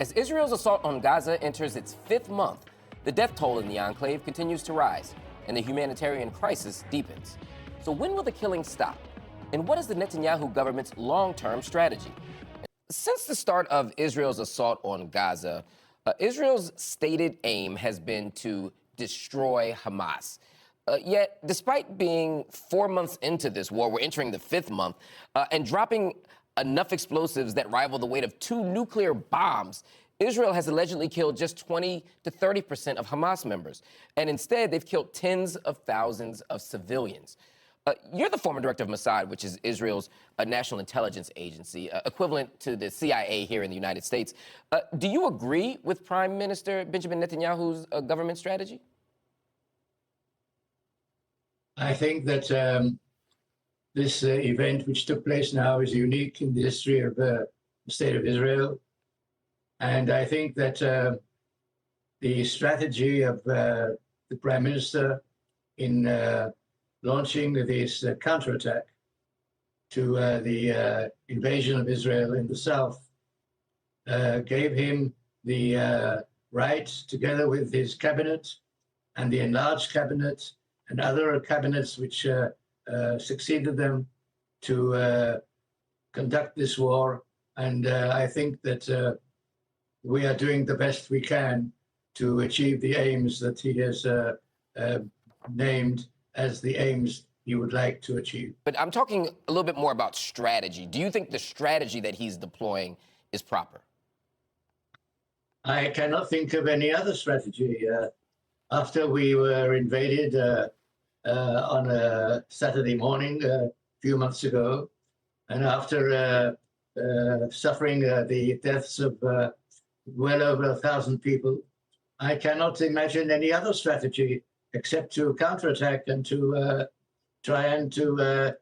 As Israel's assault on Gaza enters its fifth month, the death toll in the enclave continues to rise, and the humanitarian crisis deepens. So when will the killing stop? And what is the Netanyahu government's long-term strategy? Since the start of Israel's assault on Gaza, Israel's stated aim has been to destroy Hamas. Yet, despite being 4 months into this war, we're entering the fifth month, and dropping enough explosives that rival the weight of 2 nuclear bombs, Israel has allegedly killed just 20 to 30% of Hamas members. And instead, they've killed tens of thousands of civilians. You're the former director of Mossad, which is Israel's national intelligence agency, equivalent to the CIA here in the United States. Do you agree with Prime Minister Benjamin Netanyahu's government strategy? I think that this event, which took place now, is unique in the history of the state of Israel. And I think that the strategy of the Prime Minister in launching this counterattack to the invasion of Israel in the south gave him the right, together with his cabinet and the enlarged cabinet and other cabinets which succeeded them, to conduct this war. And I think that we are doing the best we can to achieve the aims that he has named as the aims he would like to achieve. But I'm talking a little bit more about strategy. Do you think the strategy that he's deploying is proper? I cannot think of any other strategy. After we were invaded on a Saturday morning a few months ago, and after suffering the deaths of well over 1,000 people, I cannot imagine any other strategy except to counterattack and to try and to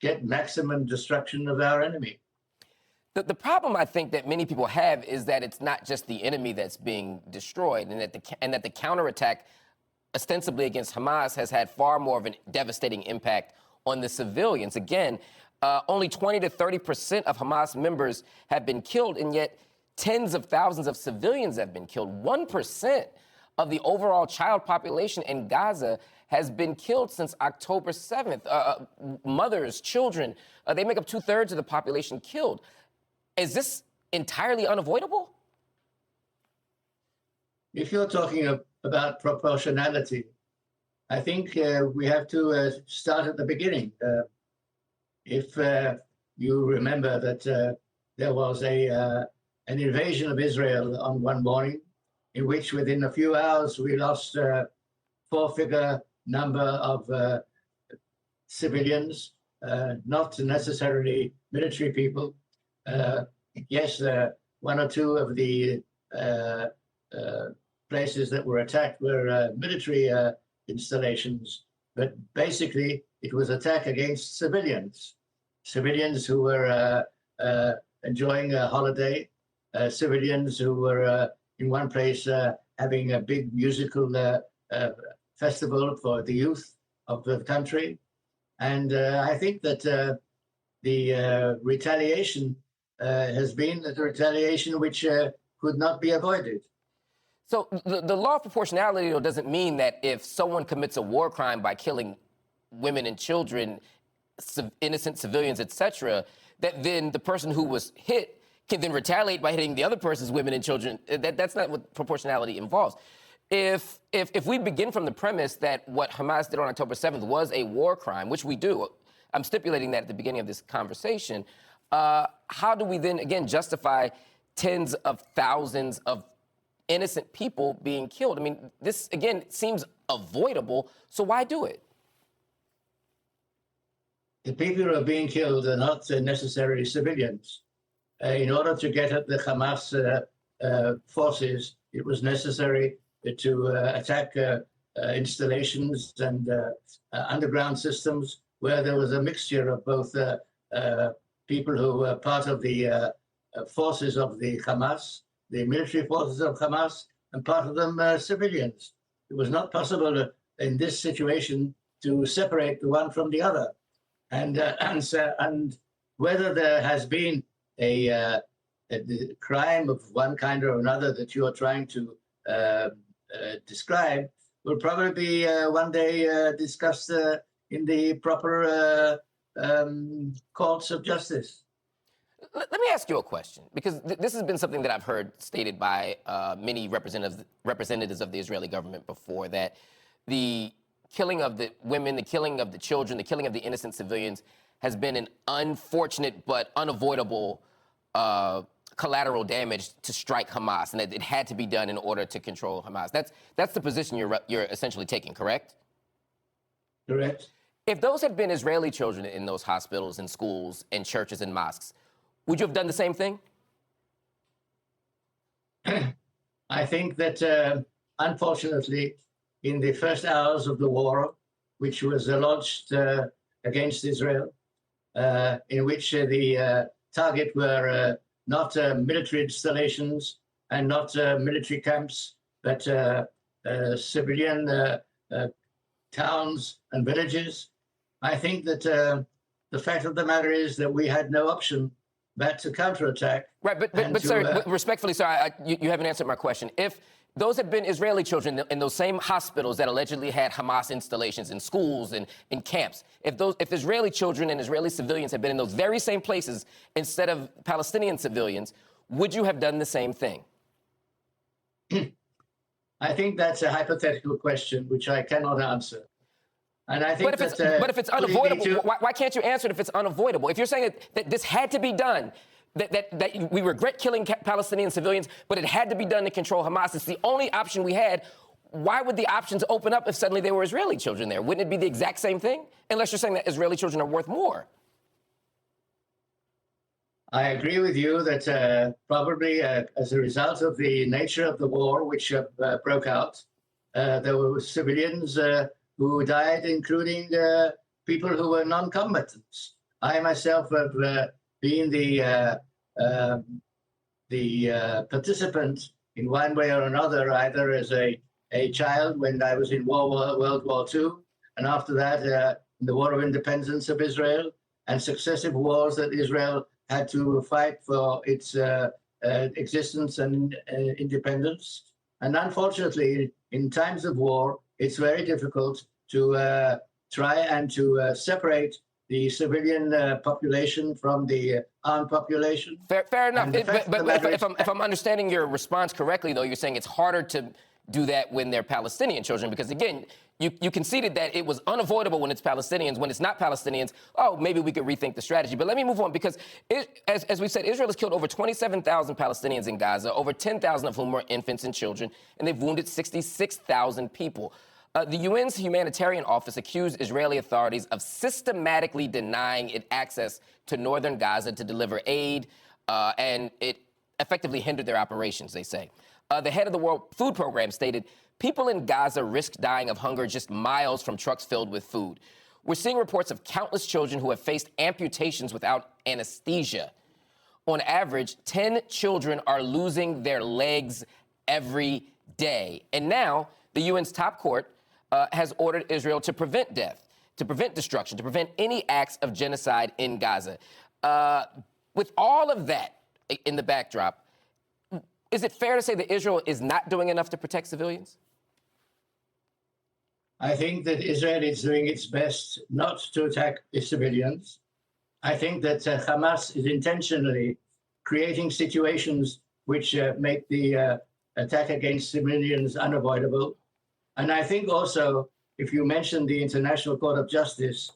get maximum destruction of our enemy. The problem I think that many people have is that it's not just the enemy that's being destroyed, and that the counterattack ostensibly against Hamas has had far more of a devastating impact on the civilians. Again, only 20 to 30% of Hamas members have been killed, and yet tens of thousands of civilians have been killed. 1% of the overall child population in Gaza has been killed since October 7th. Mothers, children, they make up 2/3 of the population killed. Is this entirely unavoidable? If you're talking about proportionality, I think we have to start at the beginning. If you remember that there was an invasion of Israel on one morning, in which within a few hours we lost a 4-figure number of civilians, not necessarily military people. Yes, 1 or 2 of the places that were attacked were military installations, but basically it was attack against civilians who were enjoying a holiday, civilians who were in one place having a big musical festival for the youth of the country. And I think that the retaliation has been the retaliation which could not be avoided. So the law of proportionality doesn't mean that if someone commits a war crime by killing women and children, innocent civilians, etc., that then the person who was hit can then retaliate by hitting the other person's women and children. That's not what proportionality involves. If we begin from the premise that what Hamas did on October 7th was a war crime, which we do, I'm stipulating that at the beginning of this conversation, how do we then, again, justify tens of thousands of innocent people being killed? I mean, this, again, seems avoidable, so why do it? The people who are being killed are not necessarily civilians. In order to get at the Hamas forces, it was necessary to attack installations and underground systems where there was a mixture of both people who were part of the forces of the Hamas, the military forces of Hamas, and part of them civilians. It was not possible in this situation to separate the one from the other. And whether there has been a the crime of one kind or another that you are trying to describe will probably be one day discussed in the proper courts of justice. Let me ask you a question, because this has been something that I've heard stated by many representatives of the Israeli government before, that the killing of the women, the killing of the children, the killing of the innocent civilians has been an unfortunate but unavoidable collateral damage to strike Hamas, and that it had to be done in order to control Hamas. That's the position you're essentially taking, correct? Correct. If those had been Israeli children in those hospitals and schools and churches and mosques, would you have done the same thing? I think that, unfortunately, in the first hours of the war, which was launched against Israel, in which the target were not military installations and not military camps, but civilian towns and villages, I think that the fact of the matter is that we had no option but to counterattack. Right, but sir, respectfully, sir, you haven't answered my question. If those had been Israeli children in those same hospitals that allegedly had Hamas installations in schools and in camps, if Israeli children and Israeli civilians had been in those very same places instead of Palestinian civilians, would you have done the same thing? I think that's a hypothetical question which I cannot answer. And I think but if it's unavoidable, why can't you answer it if it's unavoidable? If you're saying that this had to be done, that we regret killing Palestinian civilians, but it had to be done to control Hamas, it's the only option we had, why would the options open up if suddenly there were Israeli children there? Wouldn't it be the exact same thing? Unless you're saying that Israeli children are worth more. I agree with you that probably as a result of the nature of the war which broke out, there were civilians who died, including people who were non-combatants. I myself have been the participant in one way or another, either as a child when I was in World War II, and after that in the War of Independence of Israel, and successive wars that Israel had to fight for its existence and independence. And unfortunately, in times of war, it's very difficult to try and to separate the civilian population from the armed population. Fair enough. But if I'm understanding your response correctly, though, you're saying it's harder to do that when they're Palestinian children, because, again, you conceded that it was unavoidable when it's Palestinians. When it's not Palestinians, maybe we could rethink the strategy. But let me move on, because as we said, Israel has killed over 27,000 Palestinians in Gaza, over 10,000 of whom were infants and children, and they've wounded 66,000 people. The UN's humanitarian office accused Israeli authorities of systematically denying it access to northern Gaza to deliver aid, and it effectively hindered their operations, they say. The head of the World Food Program stated, people in Gaza risk dying of hunger just miles from trucks filled with food. We're seeing reports of countless children who have faced amputations without anesthesia. On average, 10 children are losing their legs every day. And now the UN's top court has ordered Israel to prevent death, to prevent destruction, to prevent any acts of genocide in Gaza. With all of that in the backdrop, is it fair to say that Israel is not doing enough to protect civilians? I think that Israel is doing its best not to attack the civilians. I think that Hamas is intentionally creating situations which make the attack against civilians unavoidable. And I think also, if you mentioned the International Court of Justice,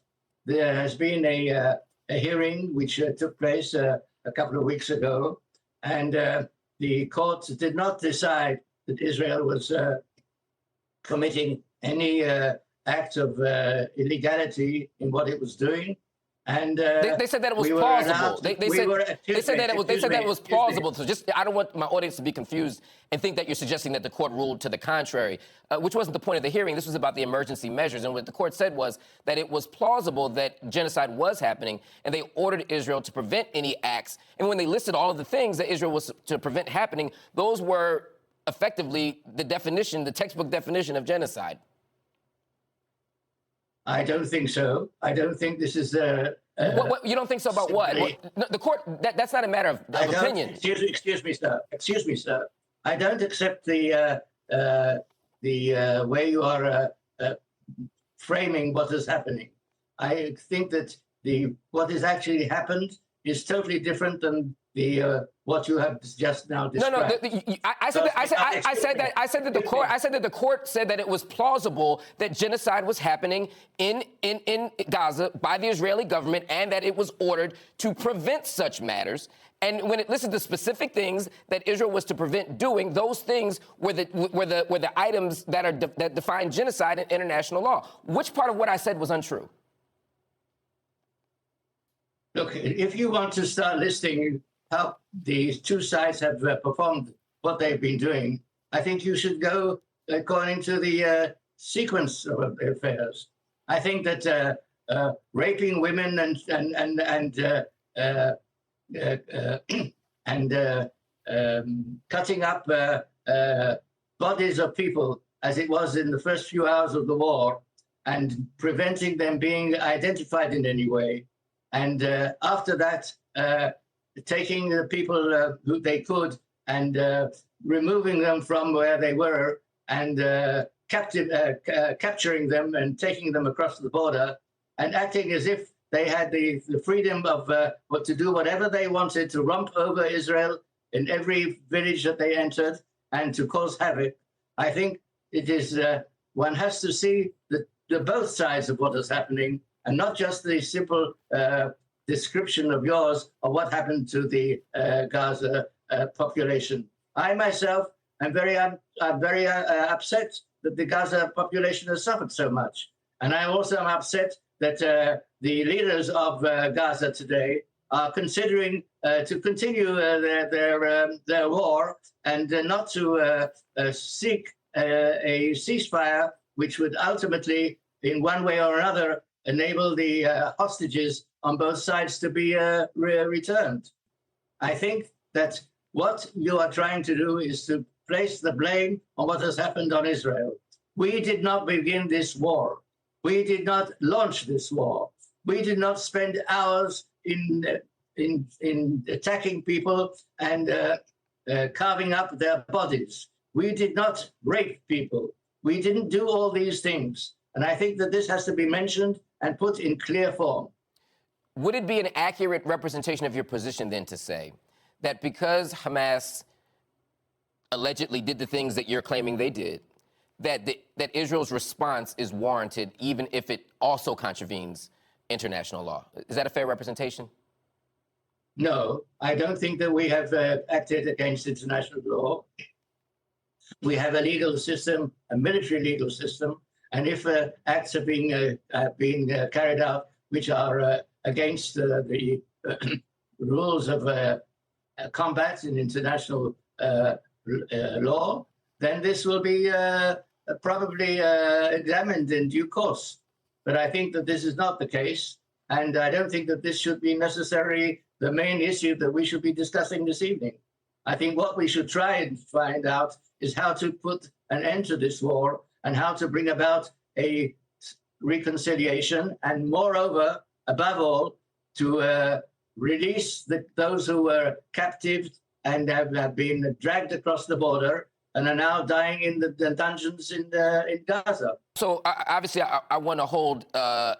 there has been a hearing which took place a couple of weeks ago, and the court did not decide that Israel was committing any act of illegality in what it was doing. And they said that it was plausible. They said that it was plausible. So just, I don't want my audience to be confused and think that you're suggesting that the court ruled to the contrary, which wasn't the point of the hearing. This was about the emergency measures. And what the court said was that it was plausible that genocide was happening, and they ordered Israel to prevent any acts. And when they listed all of the things that Israel was to prevent happening, those were effectively the definition, the textbook definition of genocide. I don't think so. I don't think this is You don't think so about what? No, the court, that's not a matter of opinion. Excuse me, sir. I don't accept the way you are framing what is happening. I think that what has actually happened is totally different than what you have just now described. I said that the court said that it was plausible that genocide was happening in Gaza by the Israeli government, and that it was ordered to prevent such matters. And when it listed the specific things that Israel was to prevent doing, those things were the items that define genocide in international law. Which part of what I said was untrue? Look, if you want to start listing how the two sides have performed what they've been doing, I think you should go according to the sequence of affairs. I think that raping women and cutting up bodies of people, as it was in the first few hours of the war, and preventing them being identified in any way, and after that, taking the people who they could and removing them from where they were and capturing them and taking them across the border and acting as if they had the freedom of what to do whatever they wanted, to romp over Israel in every village that they entered and to cause havoc. I think it is one has to see the both sides of what is happening, and not just the simple description of yours of what happened to the Gaza population. I myself am very upset that the Gaza population has suffered so much. And I also am upset that the leaders of Gaza today are considering to continue their war and not to seek a ceasefire, which would ultimately, in one way or another, enable the hostages on both sides to be returned. I think that what you are trying to do is to place the blame on what has happened on Israel. We did not begin this war. We did not launch this war. We did not spend hours in attacking people and carving up their bodies. We did not rape people. We didn't do all these things. And I think that this has to be mentioned and put in clear form. Would it be an accurate representation of your position then to say that because Hamas allegedly did the things that you're claiming they did, that Israel's response is warranted even if it also contravenes international law? Is that a fair representation? No, I don't think that we have acted against international law. We have a legal system, a military legal system, and if acts are being carried out which are against the rules of combat in international law, then this will be probably examined in due course. But I think that this is not the case, and I don't think that this should be necessarily the main issue that we should be discussing this evening. I think what we should try and find out is how to put an end to this war and how to bring about a reconciliation, and moreover, above all, to release those who were captive and have been dragged across the border and are now dying in the dungeons in Gaza. So obviously, I want to hold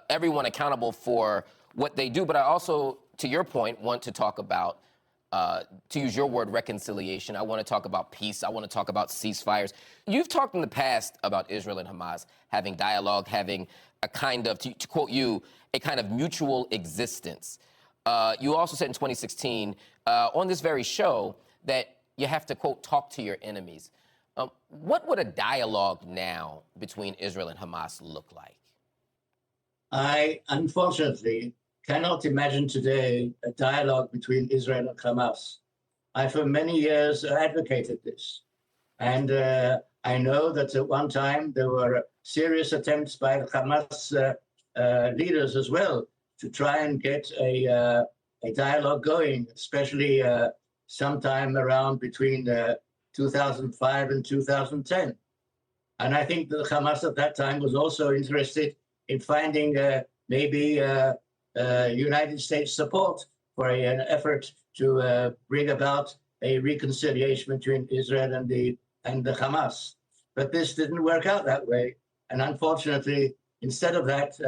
everyone accountable for what they do, but I also, to your point, want to talk about, to use your word, reconciliation. I want to talk about peace. I want to talk about ceasefires. You've talked in the past about Israel and Hamas having dialogue, having a kind of, to quote you, a kind of mutual existence. You also said in 2016 on this very show that you have to, quote, talk to your enemies. What would a dialogue now between Israel and Hamas look like? I, unfortunately, cannot imagine today a dialogue between Israel and Hamas. I, for many years, advocated this. And I know that at one time there were serious attempts by the Hamas leaders as well to try and get a dialogue going, especially sometime around between 2005 and 2010. And I think the Hamas at that time was also interested in finding maybe United States support for an effort to bring about a reconciliation between Israel and the Hamas. But this didn't work out that way. And unfortunately, instead of that,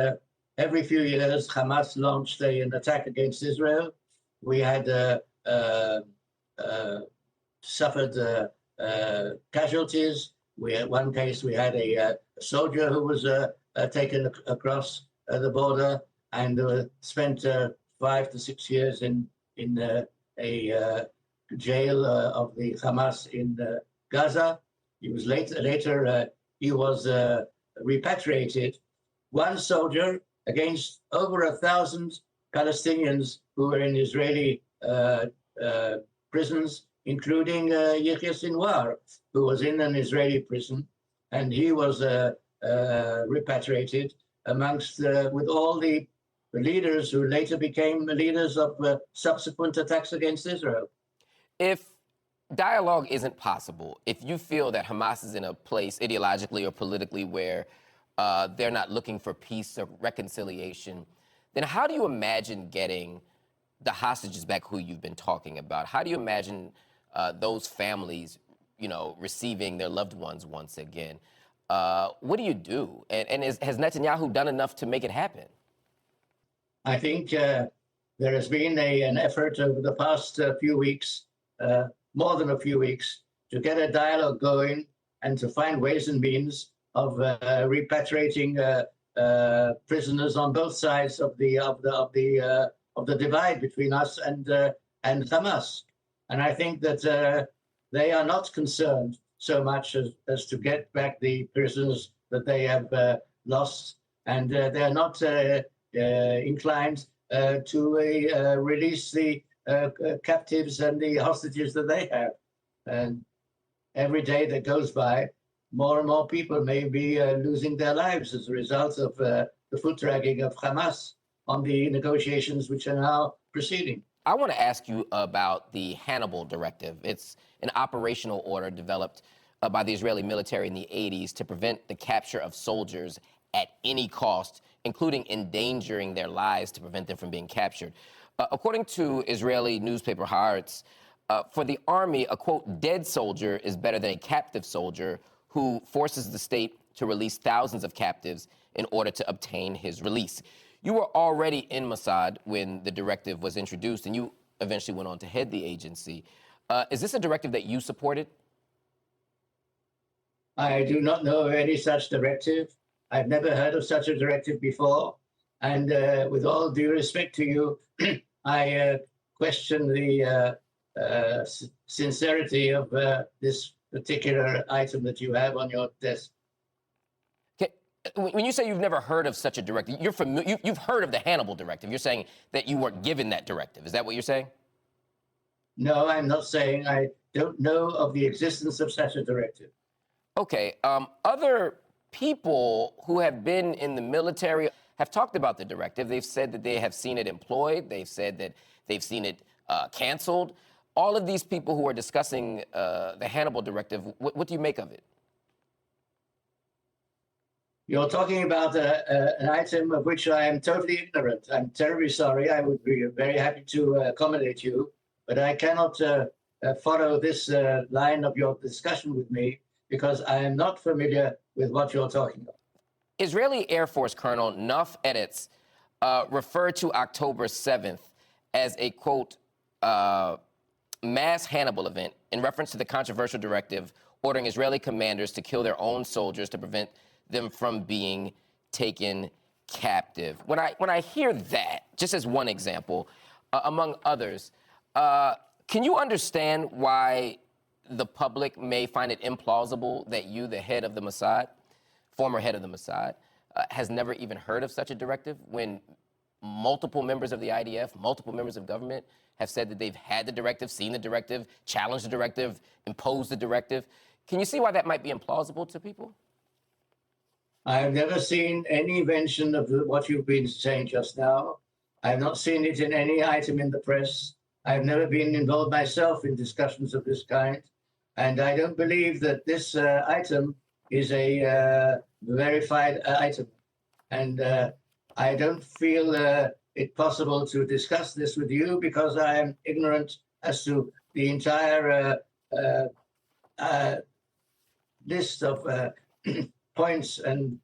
every few years, Hamas launched an attack against Israel. We had suffered casualties. We had one case, we had a soldier who was taken across the border and spent 5 to 6 years in a jail of the Hamas in Gaza. He was later he was repatriated. One soldier against over 1,000 Palestinians who were in Israeli prisons, including Yahya Sinwar, who was in an Israeli prison, and he was repatriated amongst with all the leaders who later became the leaders of subsequent attacks against Israel. If dialogue isn't possible, if you feel that Hamas is in a place ideologically or politically where they're not looking for peace or reconciliation, then how do you imagine getting the hostages back who you've been talking about? How do you imagine those families, receiving their loved ones once again? What do you do? And has Netanyahu done enough to make it happen? I think there has been an effort over the past few weeks, more than a few weeks, to get a dialogue going and to find ways and means of repatriating prisoners on both sides of the divide between us and Hamas. And I think that they are not concerned so much as to get back the prisoners that they have lost, and they are not inclined to release the captives and the hostages that they have. And every day that goes by, more and more people may be losing their lives as a result of the foot dragging of Hamas on the negotiations which are now proceeding. I want to ask you about the Hannibal Directive. It's an operational order developed by the Israeli military in the 80s to prevent the capture of soldiers at any cost, including endangering their lives to prevent them from being captured. According to Israeli newspaper Haaretz, for the army, a, quote, dead soldier is better than a captive soldier who forces the state to release thousands of captives in order to obtain his release. You were already in Mossad when the directive was introduced, and you eventually went on to head the agency. Is this a directive that you supported? I do not know of any such directive. I've never heard of such a directive before. And with all due respect to you, I question the sincerity of this particular item that you have on your desk. When you say you've never heard of such a directive, you've heard of the Hannibal Directive. You're saying that you weren't given that directive. Is that what you're saying? No, I'm not saying I don't know of the existence of such a directive. Okay. Other people who have been in the military have talked about the directive. They've said that they have seen it employed. They've said that they've seen it canceled. All of these people who are discussing the Hannibal Directive, what do you make of it? You're talking about an item of which I am totally ignorant. I'm terribly sorry. I would be very happy to accommodate you, but I cannot follow this line of your discussion with me because I am not familiar with what you're talking about. Israeli Air Force Colonel Naf Eretz referred to October 7th as a, quote, mass Hannibal event in reference to the controversial directive ordering Israeli commanders to kill their own soldiers to prevent them from being taken captive. When I hear that, just as one example, among others, can you understand why the public may find it implausible that you, the head of the Mossad, former head of the Mossad, has never even heard of such a directive when multiple members of the IDF, multiple members of government have said that they've had the directive, seen the directive, challenged the directive, imposed the directive? Can you see why that might be implausible to people? I've never seen any mention of what you've been saying just now. I've not seen it in any item in the press. I've never been involved myself in discussions of this kind. And I don't believe that this item is a verified item. And I don't feel it possible to discuss this with you because I am ignorant as to the entire list of points and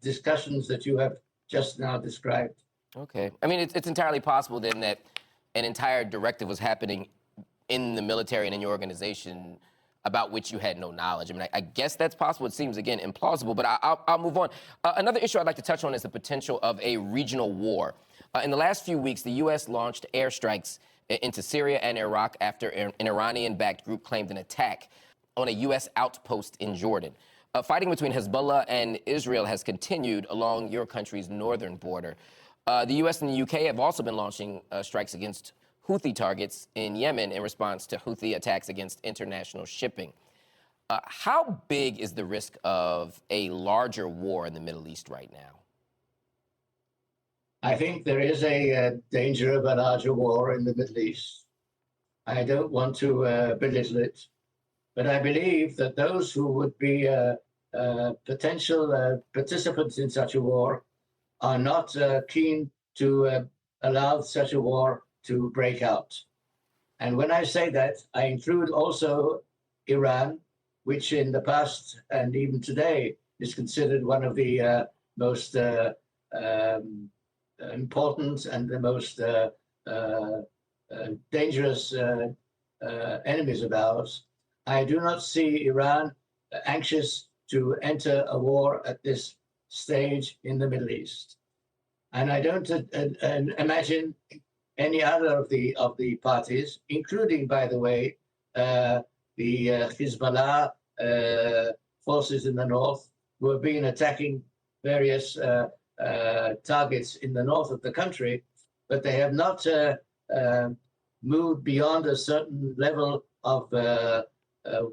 discussions that you have just now described. Okay. I mean, it's entirely possible then that an entire directive was happening in the military and in your organization about which you had no knowledge. I mean, I guess that's possible. It seems, again, implausible, but I'll move on. Another issue I'd like to touch on is the potential of a regional war. In the last few weeks, the U.S. launched airstrikes into Syria and Iraq after an Iranian-backed group claimed an attack on a U.S. outpost in Jordan. Fighting between Hezbollah and Israel has continued along your country's northern border. The U.S. and the U.K. have also been launching strikes against Houthi targets in Yemen in response to Houthi attacks against international shipping. How big is the risk of a larger war in the Middle East right now? I think there is a danger of a larger war in the Middle East. I don't want to belittle it, but I believe that those who would be potential participants in such a war are not keen to allow such a war to break out. And when I say that, I include also Iran, which in the past and even today is considered one of the most important and the most dangerous enemies of ours. I do not see Iran anxious to enter a war at this stage in the Middle East. And I don't imagine any other of the parties, including, by the way, the Hezbollah forces in the north, who have been attacking various targets in the north of the country, but they have not moved beyond a certain level of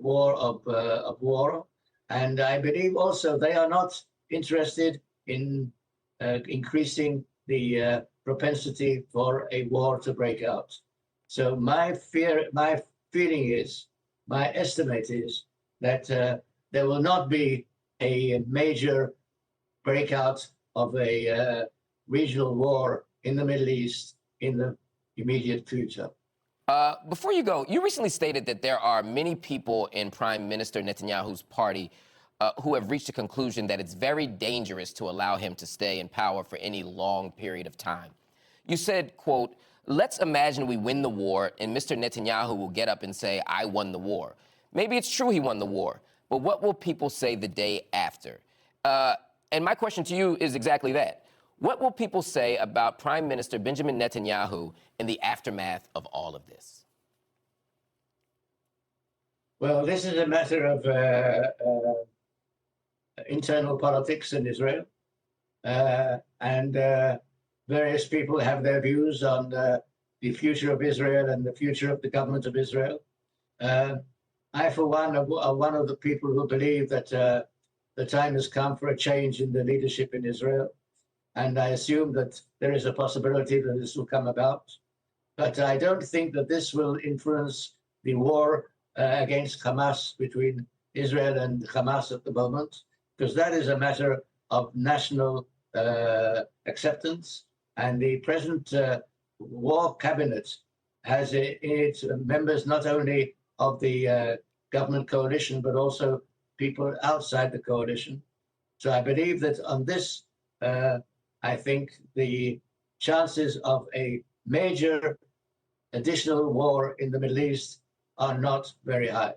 war. And I believe also they are not interested in increasing the propensity for a war to break out. So my feeling is, my estimate is that there will not be a major breakout of a regional war in the Middle East in the immediate future. Before you go, you recently stated that there are many people in Prime Minister Netanyahu's party who have reached a conclusion that it's very dangerous to allow him to stay in power for any long period of time. You said, quote, "Let's imagine we win the war and Mr. Netanyahu will get up and say, 'I won the war.' Maybe it's true he won the war, but what will people say the day after?" And my question to you is exactly that. What will people say about Prime Minister Benjamin Netanyahu in the aftermath of all of this? Well, this is a matter of internal politics in Israel. And various people have their views on the future of Israel and the future of the government of Israel. I, for one, are one of the people who believe that the time has come for a change in the leadership in Israel. And I assume that there is a possibility that this will come about. But I don't think that this will influence the war against Hamas between Israel and Hamas at the moment, because that is a matter of national acceptance. And the present war cabinet has in it members not only of the government coalition, but also people outside the coalition. So I believe that on this, I think the chances of a major additional war in the Middle East are not very high.